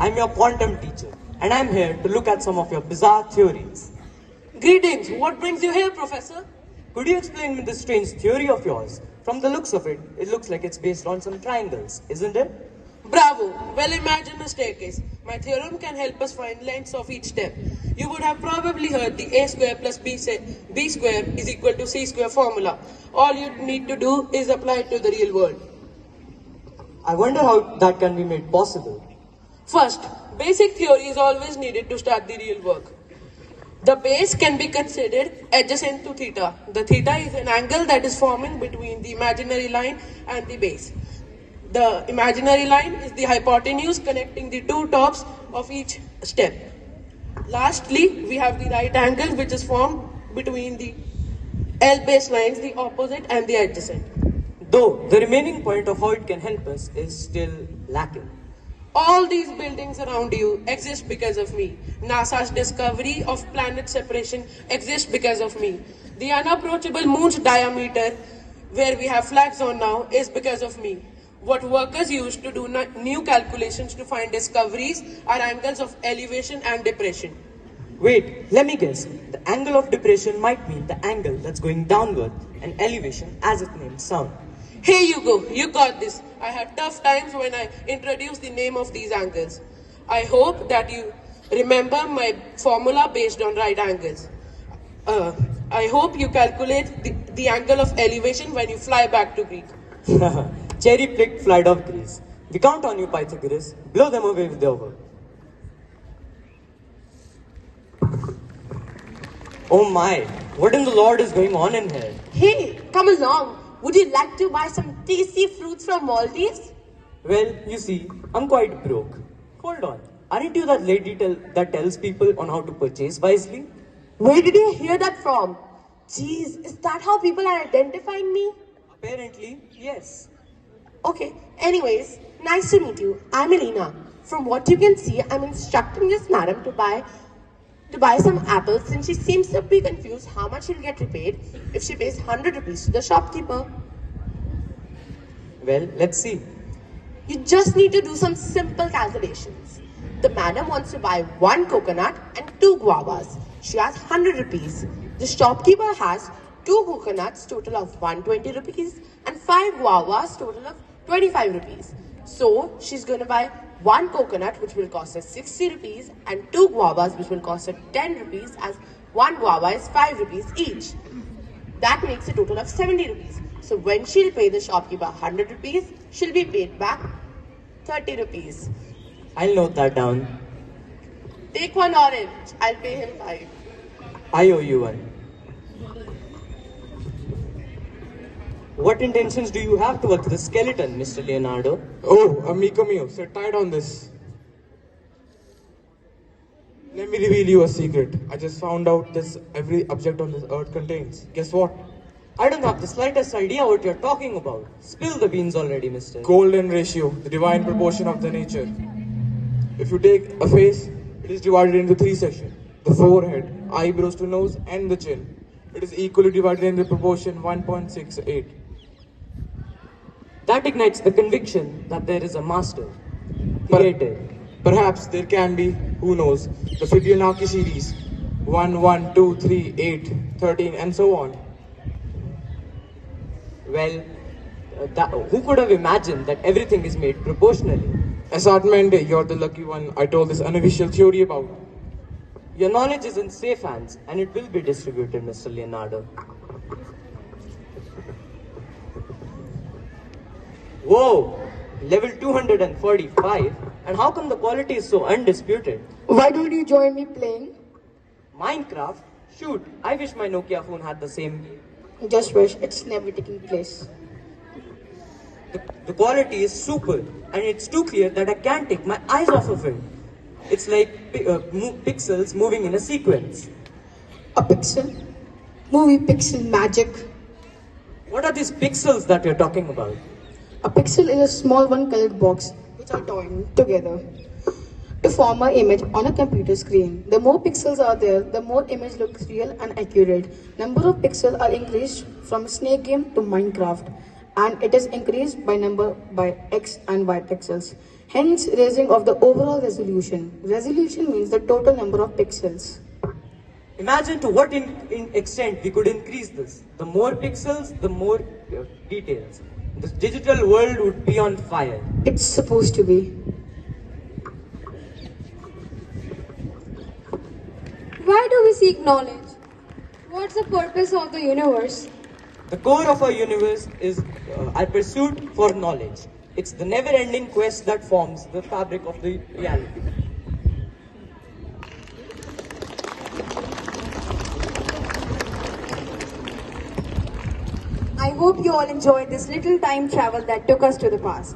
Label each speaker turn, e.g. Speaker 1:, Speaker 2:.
Speaker 1: I'm your quantum teacher, and I'm here to look at some of your bizarre theories.
Speaker 2: Greetings. What brings you here, Professor?
Speaker 1: Could you explain me this strange theory of yours? From the looks of it, it looks like it's based on some triangles, isn't it?
Speaker 2: Bravo. Well, imagine a staircase. My theorem can help us find lengths of each step. You would have probably heard the a square plus b square is equal to c square formula. All you need to do is apply it to the real world.
Speaker 1: I wonder how that can be made possible.
Speaker 2: First, basic theory is always needed to start the real work. The base can be considered adjacent to theta. The theta is an angle that is forming between the imaginary line and the base. The imaginary line is the hypotenuse connecting the two tops of each step. Lastly, we have the right angle which is formed between the L base lines, the opposite and the adjacent.
Speaker 1: Though the remaining point of how it can help us is still lacking.
Speaker 2: All these buildings around you exist because of me. NASA's discovery of planet separation exists because of me. The unapproachable moon's diameter, where we have flags on now, is because of me. What workers use to do new calculations to find discoveries are angles of elevation and depression.
Speaker 1: Wait, let me guess. The angle of depression might mean the angle that's going downward, and elevation, as its name sounds.
Speaker 2: Here you go, you got this. I had tough times when I introduced the name of these angles. I hope that you remember my formula based on right angles. I hope you calculate the angle of elevation when you fly back to Greek.
Speaker 1: Cherry-picked flight of Greece. We count on you, Pythagoras. Blow them away with their work. Oh my, what in the Lord is going on in here?
Speaker 3: Hey, come along. Would you like to buy some tasty fruits from Maldives?
Speaker 1: Well, you see, I'm quite broke. Hold on, aren't you that lady that tells people on how to purchase wisely?
Speaker 3: Where did you hear that from? Jeez, is that how people are identifying me?
Speaker 1: Apparently, yes.
Speaker 3: Okay, anyways, nice to meet you. I'm Elena. From what you can see, I'm instructing this madam to buy some apples since she seems to be confused how much she'll get repaid if she pays 100 rupees to the shopkeeper.
Speaker 1: Well, let's see.
Speaker 3: You just need to do some simple calculations. The madam wants to buy 1 coconut and 2 guavas. She has 100 rupees. The shopkeeper has 2 coconuts total of 120 rupees and 5 guavas total of 25 rupees. So she's going to buy 1 coconut which will cost her 60 rupees and 2 guavas which will cost her 10 rupees as 1 guava is 5 rupees each. That makes a total of 70 rupees. So when she'll pay the shopkeeper 100 rupees, she'll be paid back 30 rupees.
Speaker 1: I'll note that down.
Speaker 3: Take 1 orange. I'll pay him 5.
Speaker 1: I owe you one. What intentions do you have towards the skeleton, Mr. Leonardo?
Speaker 4: Oh, amico mio, sit tight on this. Let me reveal you a secret. I just found out this every object on this earth contains. Guess what?
Speaker 1: I don't have the slightest idea what you're talking about. Spill the beans already, mister.
Speaker 4: Golden ratio, the divine proportion of the nature. If you take a face, it is divided into 3 sections. The forehead, eyebrows to nose, and the chin. It is equally divided in the proportion 1.68.
Speaker 1: That ignites the conviction that there is a master. Creator.
Speaker 4: Perhaps there can be, who knows, the Fibonacci series 1, 1, 2, 3, 8, 13, and so on.
Speaker 1: Well, who could have imagined that everything is made proportionally?
Speaker 4: Assortment, you're the lucky one I told this unofficial theory about.
Speaker 1: Your knowledge is in safe hands and it will be distributed, Mr. Leonardo. Whoa! Level 245? And how come the quality is so undisputed?
Speaker 5: Why don't you join me playing?
Speaker 1: Minecraft? Shoot, I wish my Nokia phone had the same.
Speaker 5: Just wish it's never taking place.
Speaker 1: The quality is super and it's too clear that I can't take my eyes off of it. It's like pixels moving in a sequence.
Speaker 5: A pixel? Movie pixel magic.
Speaker 1: What are these pixels that you're talking about?
Speaker 5: A pixel is a small one-colored box which are joined together to form an image on a computer screen. The more pixels are there, the more image looks real and accurate. Number of pixels are increased from Snake Game to Minecraft, and it is increased by number by X and Y pixels. hence raising of the overall resolution. Resolution means the total number of pixels.
Speaker 1: Imagine to what in extent we could increase this. The more pixels, the more details. The digital world would be on fire.
Speaker 5: It's supposed to be.
Speaker 6: Why do we seek knowledge? What's the purpose of the universe?
Speaker 1: The core of our universe is our pursuit for knowledge. It's the never-ending quest that forms the fabric of the reality.
Speaker 7: I hope you all enjoyed this little time travel that took us to the past.